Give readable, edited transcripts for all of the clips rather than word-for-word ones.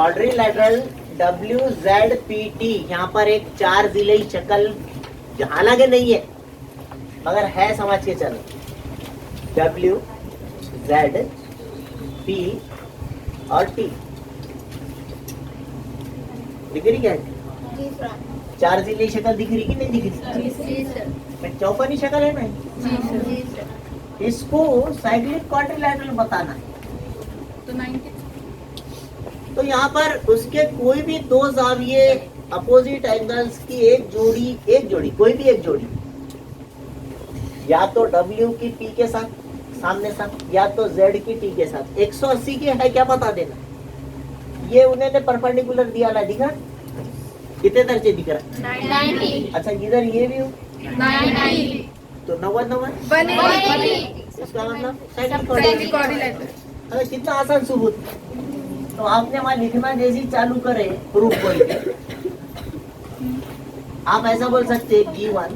Quadrilateral WZPT, यहाँ पर एक चार जिलेई शक्ल हालांकि नहीं है मगर है, समझ के चलो। WZP और T दिख रही क्या? चार जिलेई शक्ल दिख रही कि नहीं दिख रही? चौकोनी शक्ल है ना, इसको साइक्लिक क्वाड्रिलैटरल बताना है। तो 90 तो यहाँ पर उसके कोई भी दो जाविये अपोजिट एंगल्स की एक जोड़ी कोई भी एक जोड़ी, या तो W की P के साथ सामने साथ, या तो Z की T के साथ 180 के है, क्या बता देना। ये उन्होंने परपेंडिकुलर दिया ला, दिखा कितने दर्जे दिख रहा है? 90। अच्छा, इधर ये भी हो 90 तो 90 इसका मतलब साइक्लिक क्वाड्रिलैटरल। अरे कितना आसान सबूत। तो आपने वहां लिखना जैसी चालू करे प्रूफ बोल के, आप ऐसा बोल सकते हैं G1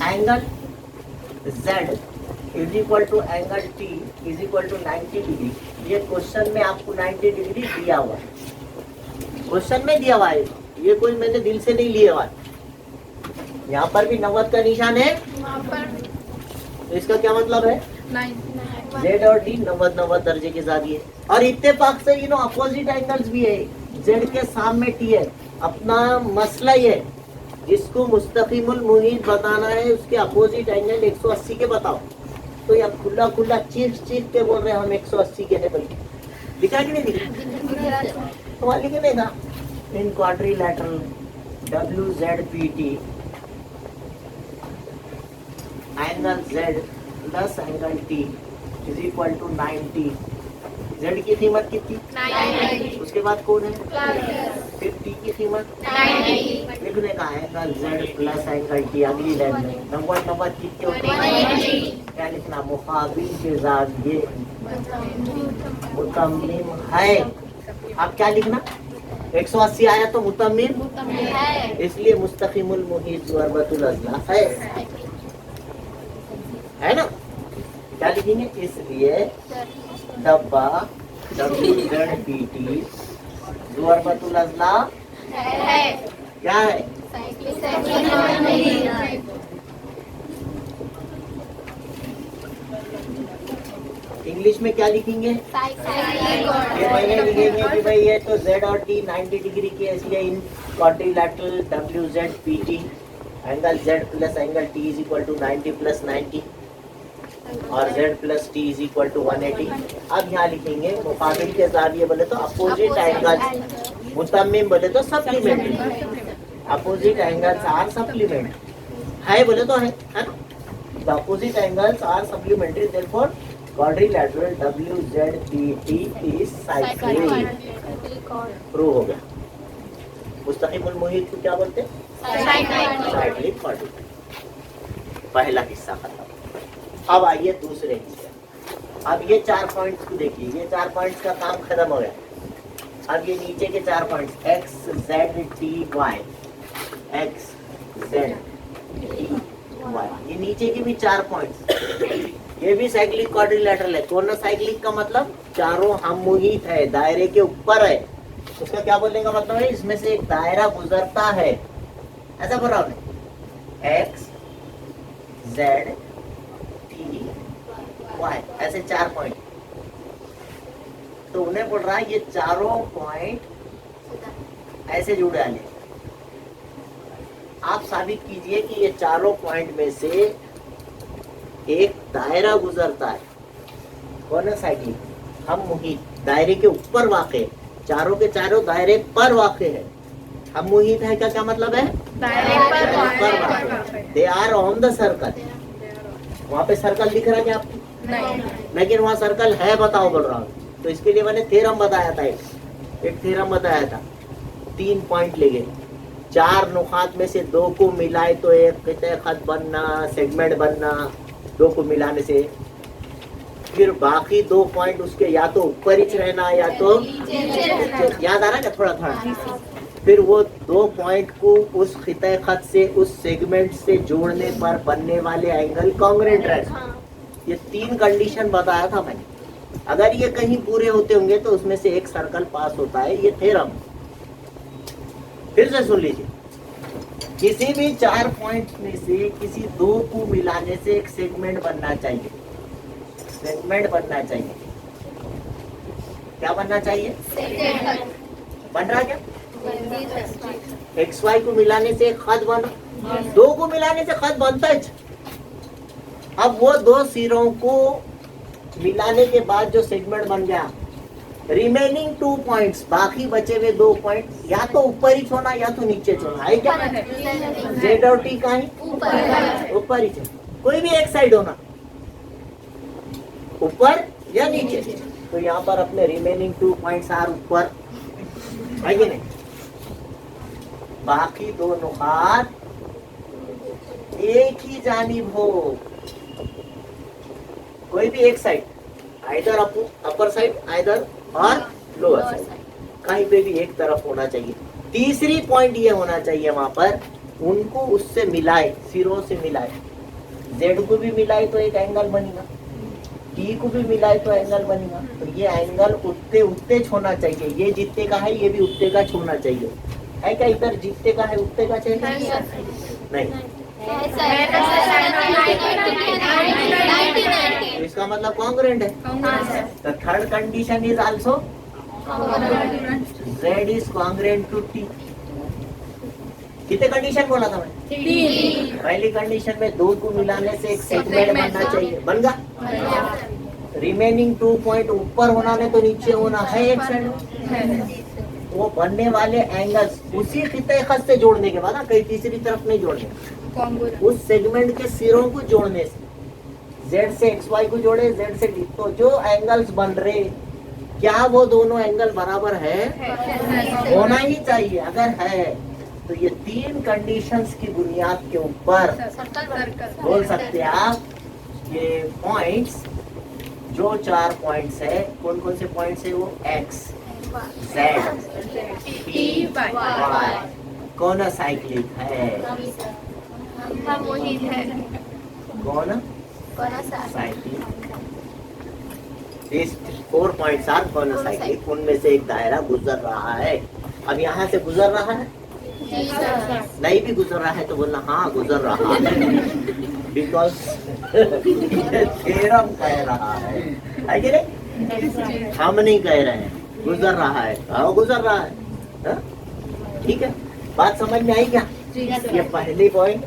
angle Z is equal to angle T is equal to 90 degree. ये क्वेश्चन में आपको 90 डिग्री दिया हुआ है, क्वेश्चन में दिया हुआ है, ये कोई मैंने दिल से नहीं लिया हुआ है। यहाँ पर भी 90 का निशान है, तो इसका क्या मतलब है? Z और T 90 दर्जे के साथ ये, और इत्तेफाक से यू नो अपोजिट एंगल्स भी है। Z के सामने T है। अपना मसला ये है, जिसको मुस्तकीमुल मुहीत बताना है उसके अपोजिट एंगल 180 के बताओ। तो ये खुला खुला चीख के बोल रहे हैं हम 180 के है, बल्कि दिखा कि नहीं दिखा? तो वहाँ लिखे नहीं था in quadrilateral WZPT angle Z plus angle T is equal to 90। Z की कीमत कितनी? 90। उसके बाद कौन है? फिर T की कीमत 90। लिखने का angle Z plus angle T अगली लाइन में 90 कितने होते हैं? क्या लिखना? मुकाबिल के जाविये मुतम्मिम है। आप क्या लिखना? 180 आया तो मुतम्मिम है, इसलिए मुस्तकीमुल मुहीत ज़रबतुल अज़ला है ना? क्या लिखेंगे? इसलिए डब्बा WZPT ज़रबतुल अज़ला क्या है? इंग्लिश में क्या लिखेंगे? ये मैंने लिखेंगे कि भाई ये तो Z और T 90 डिग्री की है, इसलिए in quadrilateral WZPT angle Z plus angle T is equal to 90 plus 90 और Z plus T is equal to 180। अब यहाँ लिखेंगे मुकाबिल के जाविये बोले तो अपोजिट एंगल्स, मुतम्मिम बोले तो supplementary, opposite angles are supplement है बोले तो है ना? The opposite angles are supplementary, therefore quadrilateral WZPT is cyclic. Prove हो गया। मुस्तकीमुल मुहीत को क्या बोलते हैं? Cyclic quadrilateral. पहला हिस्सा खत्म। अब आइए दूसरे हिस्से। अब ये 4 पॉइंट्स को देखिए, ये 4 पॉइंट्स का काम खत्म हो गया। अब ये नीचे के 4 points X Z T Y, X Z T Y, ये नीचे के भी 4 पॉइंट्स, ये भी साइक्लिक क्वाड्रिलैटरल है। कौन साइक्लिक का मतलब? चारों हम मुहीत है, दायरे के ऊपर है। उसका क्या बोलने का मतलब है? इसमें से एक दायरा गुजरता है, ऐसा बोल रहा हूँ। X Z T Y ऐसे 4 पॉइंट, तो उन्हें बोल रहा है ये चारों पॉइंट ऐसे जुड़े आने। आप साबित कीजिए कि ये चारों पॉइंट में से एक दायरा गुजरता है। कौन है साइक्लिक? हम मुहीत, दायरे के ऊपर वाक़े, चारों के चारों दायरे पर वाक़े है। हम मुहीत है क्या? क्या मतलब है? दायरे पर वाक़े। They are on the circle. वहाँ पे सर्कल दिख रहा है क्या आपको? नहीं। लेकिन वहाँ सर्कल है, बताओ बोल रहा हूँ। तो इसके लिए मैंने थ्योरम बताया था, एक थ्योरम बताया था। 3 पॉइंट ले गए, 4 नुकात में से 2 को मिलाए तो एक कितने खत बनना, सेगमेंट बनना, 2 को मिलाने से। फिर बाकी 2 पॉइंट उसके या तो ऊपर ही रहना या तो याद आ रहा है थोड़ा थोड़ा। फिर वो 2 पॉइंट को उस खिते खत से, उस सेगमेंट से जोड़ने पर बनने वाले एंगल कॉन्ग्रुएंट रहे। ये 3 कंडीशन बताया था मैंने। अगर ये कहीं पूरे होते होंगे तो उसमें से एक सर्कल पास होता है, ये थ्योरम। फिर से सुन लीजिए, किसी भी 4 पॉइंट्स में से किसी दो को मिलाने से एक सेगमेंट बनना चाहिए। सेगमेंट बनना चाहिए, क्या बनना चाहिए? बन रहा क्या? एक्स वाई को मिलाने से एक खत बना, दो को मिलाने से खत बनता है। अब वो दो सिरों को मिलाने के बाद जो सेगमेंट बन गया, रिमेनिंग 2 पॉइंट्स, बाकी बचे हुए 2 पॉइंट या तो ऊपर ही छोड़ना या तो नीचे छोड़ना है। क्या जेड और टी का ही ऊपर ही छोड़ना, कोई भी एक साइड होना, ऊपर या नीचे। तो यहाँ पर अपने रिमेनिंग 2 पॉइंट्स आर ऊपर, है कि नहीं? बाकी दो नुकात एक ही जानिब हो, कोई भी एक side, either upper side either और लोअर साइड, कहीं पे भी एक तरफ होना चाहिए। तीसरी पॉइंट ये होना चाहिए वहां पर उनको उससे मिलाए, सिरों से मिलाए। जेड को भी मिलाए तो एक एंगल बनेगा, टी को भी मिलाए तो एंगल बनेगा। तो ये एंगल उतने उतने होना चाहिए, ये जितने का है ये भी उतने का होना चाहिए। है क्या इधर जितने का है उतने का चाहिए? नहीं, तो इसका मतलब कॉन्ग्रुएंट है। तो third condition is also Z is congruent to T। कितने कंडीशन बोला था मैं? पहली कंडीशन में दो को मिलाने से एक सेगमेंट बनना चाहिए, बन गया। रिमेनिंग 2 पॉइंट ऊपर होना नहीं तो नीचे होना है एक साइड। वो बनने वाले एंगल्स उसी खिते खत से जोड़ने के बाद, कहीं तीसरी तरफ नहीं जोड़ने, उस सेगमेंट के सिरों को जोड़ने से, Z से XY को जोड़े, Z से T, तो जो एंगल्स बन रहे क्या वो दोनों एंगल बराबर है? होना ही चाहिए। अगर है तो ये 3 कंडीशंस की बुनियाद के ऊपर बोल सकते हैं आप ये पॉइंट्स, जो 4 पॉइंट्स है, कौन कौन से पॉइंट्स है वो? X, Z, T, Y, कौन साइक्लिक है? कौन cyclic? These 4 points are conocyclic, उनमें से एक दायरा गुजर रहा है। अब यहाँ से गुजर रहा है, नहीं भी गुजर रहा है तो बोलना हाँ गुजर रहा है, बिकॉज थ्योरम कह रहा है कि नहीं? हम नहीं कह रहे हैं, गुजर रहा है। हाँ गुजर रहा है, हा? ठीक है, बात समझ में आई क्या? ये पहली पॉइंट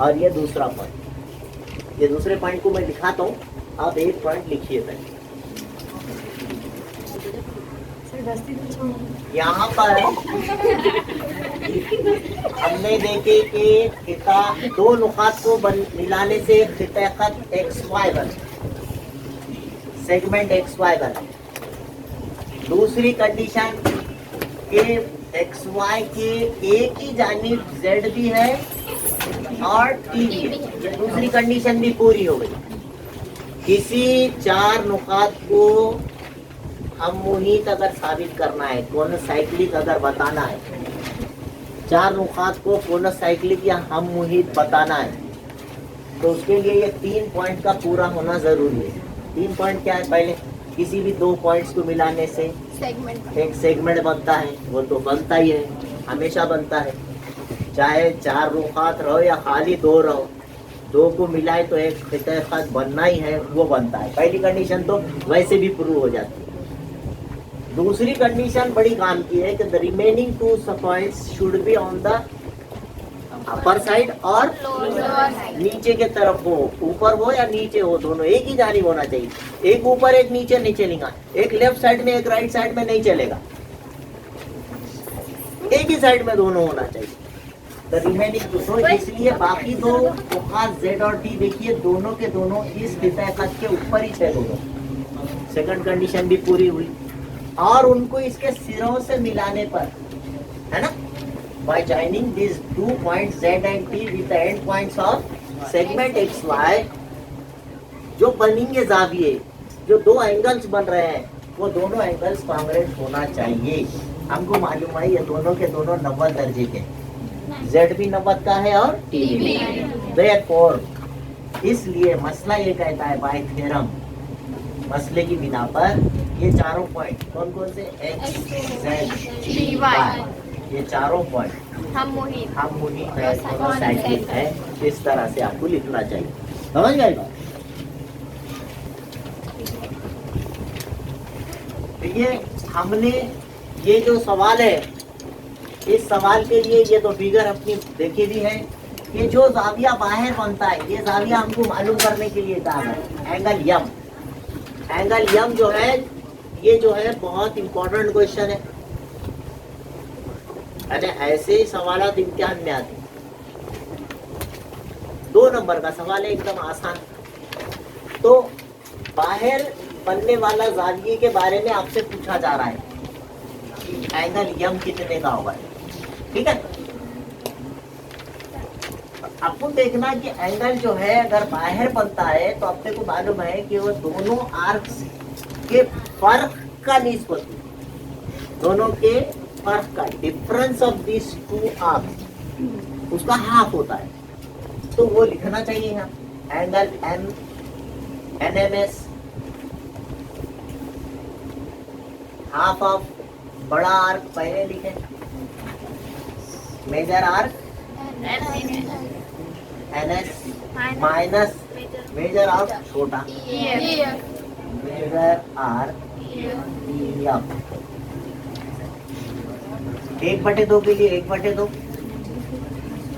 और ये दूसरा पॉइंट। ये दूसरे पॉइंट को मैं दिखाता हूँ, आप एक पॉइंट लिखिए पहले। यहाँ पर हमने देखे कि खिता दो नुकात को मिलाने से खिता खत XY बने, सेगमेंट XY बने। दूसरी कंडीशन के XY के एक ही जानिब Z भी है और T भी है, ये दूसरी कंडीशन भी पूरी हो गई। किसी 4 नुकात को हम मुहीत अगर साबित करना है, कौन साइक्लिक अगर बताना है, 4 नुकात को कौन साइक्लिक या हम मुहीत बताना है, तो उसके लिए ये 3 पॉइंट का पूरा होना जरूरी है। 3 पॉइंट क्या है? पहले किसी भी 2 पॉइंट्स को मिलाने से एक सेगमेंट बनता है, वो तो बनता ही है, हमेशा बनता है, चाहे 4 नुकात रहो या खाली 2 रहो, 2 को मिलाए तो एक खिता खत बनना ही है, वो बनता है। पहली कंडीशन तो वैसे भी प्रूव हो जाती है। दूसरी कंडीशन बड़ी काम की है कि the remaining 2 points should be on the upper side और नीचे के तरफ हो, ऊपर हो या नीचे हो, दोनों एक ही जानिब होना चाहिए। एक ऊपर एक नीचे नहीं चलेगा, एक लेफ्ट साइड में एक राइट साइड में नहीं चलेगा, एक ही साइड में दोनों होना चाहिए। द रिमेनिंग 2, तो इसलिए बाकी 2 नुकात Z और T देखिए दोनों के दोनों इस खिता खत के ऊपर ही थे दोनों। सेकंड कंडीशन भी पूरी हुई। और उनको इसके सिरों से मिलाने पर, है ना, by joining these 2 points Z and T with the end points of segment XY, जो बनेंगे जाविये, जो 2 एंगल्स बन रहे हैं, वो दोनों एंगल्स कॉन्ग्रुएंट होना चाहिए। हमको मालूम है ये दोनों के दोनों 90 दर्जे के, Z भी 90 का है और T भी। Therefore, इसलिए मसला ये कहता है बाय थ्योरम मसले की बिना पर ये चारों पॉइंट कौन कौन से एक्स जेड टी वाई, ये चारों पॉइंट हम मुहित है, साइक्लिक है, इस तरह से आपको लिखना चाहिए। समझ गए बात? ये हमने ये जो सवाल है, इस सवाल के लिए ये तो फिगर अपनी देखी भी है। ये जो जाविया बाहर बनता है, ये जाविया हमको मालूम करने के लिए कहा है एंगल यम। एंगल यम जो है, ये जो है बहुत इंपॉर्टेंट क्वेश्चन है। अरे ऐसे सवाल इम्तिहान में आते, 2 नंबर का सवाल है, एकदम आसान। तो बाहर बनने वाला जाविये के बारे में आपसे पूछा जा रहा है कि एंगल यम कितने का होगा, ठीक है। आपको देखना कि एंगल जो है अगर बाहर बनता है तो अपने को मालूम है कि वो दोनों आर्क्स के फर्क का निस्बत, दोनों के फर्क का डिफरेंस ऑफ दिस 2 आर्क्स उसका हाफ होता है। तो वो लिखना चाहिए यहाँ angle M NMS half of बड़ा आर्क पहले लिखे, major arc NS minus major arc छोटा मेजर आर्क एम। 1/2 के लिए 1/2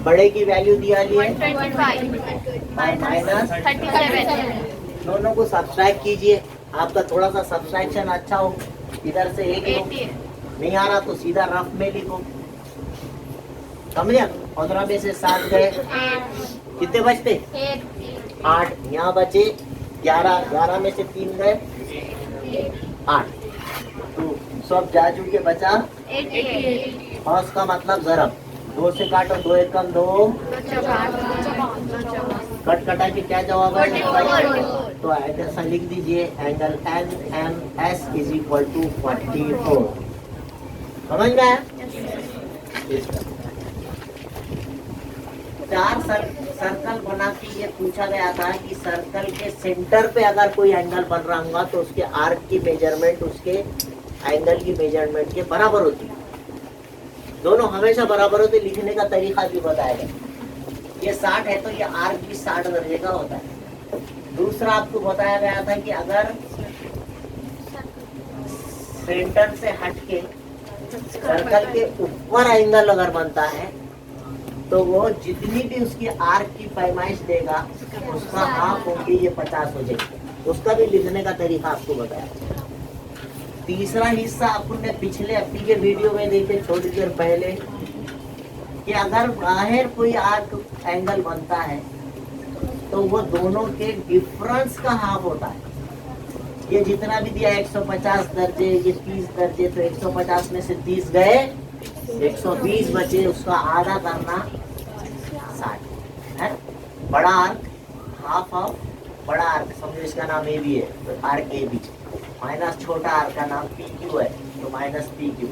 बड़े की वैल्यू दिया लिए माइनस 37। दोनों को सब्सट्रैक्ट कीजिए, आपका थोड़ा सा सब्सट्रैक्शन अच्छा हो। इधर से 1 लो, नहीं आ रहा तो सीधा रफ में लिखो, समझे। 15 में से 7 गए, कितने बचते 8, यहाँ बचे 11, 11 में से 3 गए 8, तो सब जा चुके बचा 88। और उसका मतलब जरब 2 से काटो, 2 1 कम 2, कट कटा के क्या जवाब है? तो ऐसा लिख दीजिए angle N M S is equal to 44। समझ गए? चार सर्कल बना के ये पूछा गया था कि सर्कल के सेंटर पे अगर कोई एंगल बन रहा होगा तो उसके आर्क की मेजरमेंट उसके एंगल की मेजरमेंट के बराबर होती है। दोनों हमेशा बराबर होते, लिखने का तरीका भी बताया गया। ये 60 है तो ये आर्क भी 60 दर्जे का होता है। दूसरा आपको बताया गया था कि अगर सेंटर से हटके सर्कल के ऊपर एंगल अगर बनता है तो वो जितनी भी उसकी आर्क की पैमाइश देगा उसका हाफ होगी, ये 50 हो जाएगी। उसका भी लिखने का तरीका आपको बताया। तीसरा हिस्सा आपने पिछले हफ्ते के वीडियो में देखे थोड़ी देर पहले कि अगर बाहर कोई आर्क एंगल बनता है तो वो दोनों के डिफरेंस का हाफ होता है। ये जितना भी दिया 150 दर्जे, ये 30 दर्जे, तो 150 में से 30 गए, 120 बचे, उसका आधा करना 60 है। बड़ा आर्क हाफ ऑफ बड़ा आर्क, समझो इसका नाम ए बी है तो आर्क ए बी, माइनस छोटा आर्क का नाम पी क्यू है तो minus P Q,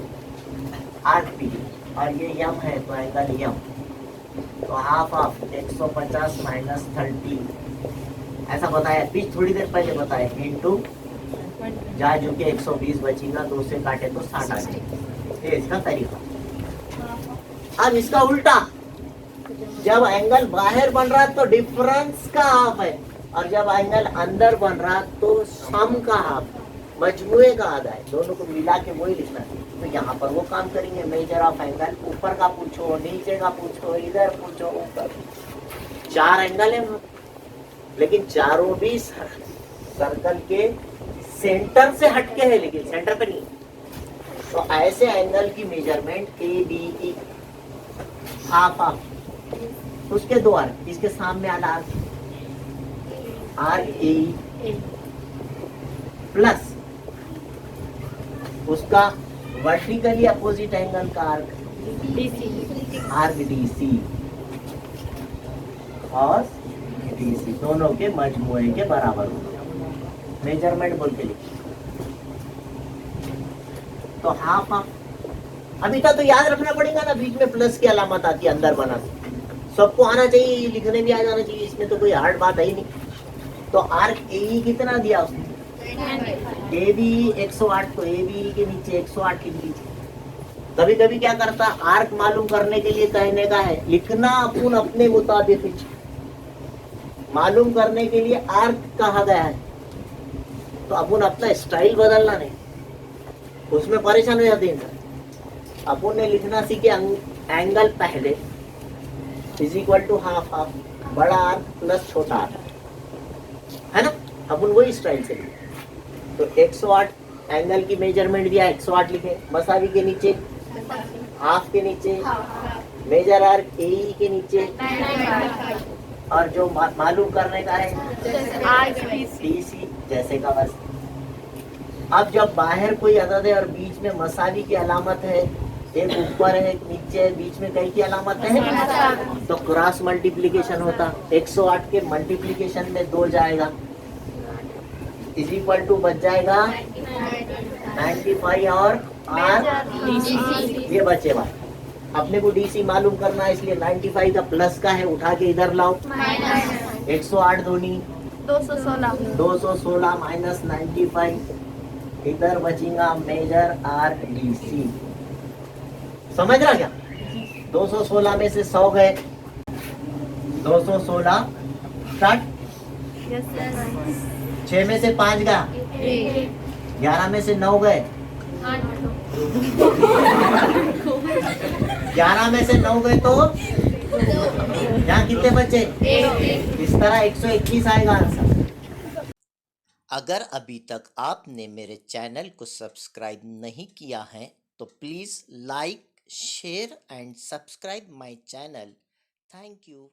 arc P Q, और ये यम है तो एंगल यम, तो हाफ ऑफ 150 माइनस 30 ऐसा बताया। बीच थोड़ी देर पहले बताया इंटू जा जो कि 120 बचेगा, 2 से काटे तो 60 आ जाएगा। ये इसका तरीका। अब इसका उल्टा, जब एंगल बाहर बन रहा तो डिफरेंस का हाफ है, और जब एंगल अंदर बन रहा तो सम का हाफ, मजमुए का आधा है। दोनों को मिला के वही लिखना है। तो यहाँ पर वो काम करेंगे, मेजर ऑफ एंगल, ऊपर का पूछो, नीचे का पूछो, इधर पूछो, ऊपर। 4 एंगल है लेकिन चारों भी सर्कल के सेंटर से हटके है, लेकिन सेंटर पे नहीं। तो ऐसे एंगल की measurement A B E half of उसके 2 आर्क, इसके सामने वाला आर्क ए प्लस उसका वर्टिकली अपोजिट एंगल का आर्क डी सी और डी सी, दोनों के मजमुए के बराबर होगा। मेजरमेंट बोल के लिखिए। तो हाफ ऑफ, अभी तक तो याद रखना पड़ेगा ना, बीच में प्लस की अलामत आती है अंदर बना, सबको आना चाहिए, लिखने भी आ जाना चाहिए, इसमें तो कोई हार्ड बात है ही नहीं। तो आर्क ए कितना दिया उसने ए बी 108, तो ए बी के नीचे 108 लिख लीजिए। कभी कभी क्या करता, आर्क मालूम करने के लिए कहने का है, लिखना अपन अपने मुताबिक मालूम करने के लिए आर्क कहा गया है, तो अपन अपना स्टाइल बदलना नहीं, उसमें परेशान हो जाते हैं सर। अपन ने लिखना सीखे एंगल पहले is equal to half half, बड़ा आर्क प्लस छोटा आर्क, है ना। अपन वही स्टाइल से लिखे, तो 108 एंगल की मेजरमेंट दिया, 108 लिखे, मसावी के नीचे, हाफ के नीचे, मेजर आर्क ए के नीचे, और जो मालूम करने का है BC जैसे का बस। अब जब बाहर कोई अदद है और बीच में मसावी की अलामत है, एक ऊपर है एक नीचे है, बीच में कई की अलामत है, तो क्रॉस मल्टीप्लिकेशन होता, 108 के मल्टीप्लिकेशन में 2 जाएगा, इज इक्वल टू बच जाएगा 95 और आर ये बचे बात। अपने को DC मालूम करना है, इसलिए 95 का प्लस का है, उठा के इधर लाओ, 108 दूनी 216 माइनस 95, इधर बचेगा मेजर आर्क DC। समझ रहा क्या? 216 में से 100 गए, 216 स्टार्ट, 6 में से 5 गया, 11 में से 9 गए, 11 में से 9 गए तो यहाँ कितने बचे? इस तरह 121 आएगा आंसर। अगर अभी तक आपने मेरे चैनल को सब्सक्राइब नहीं किया है तो please like, share and subscribe my channel. Thank you.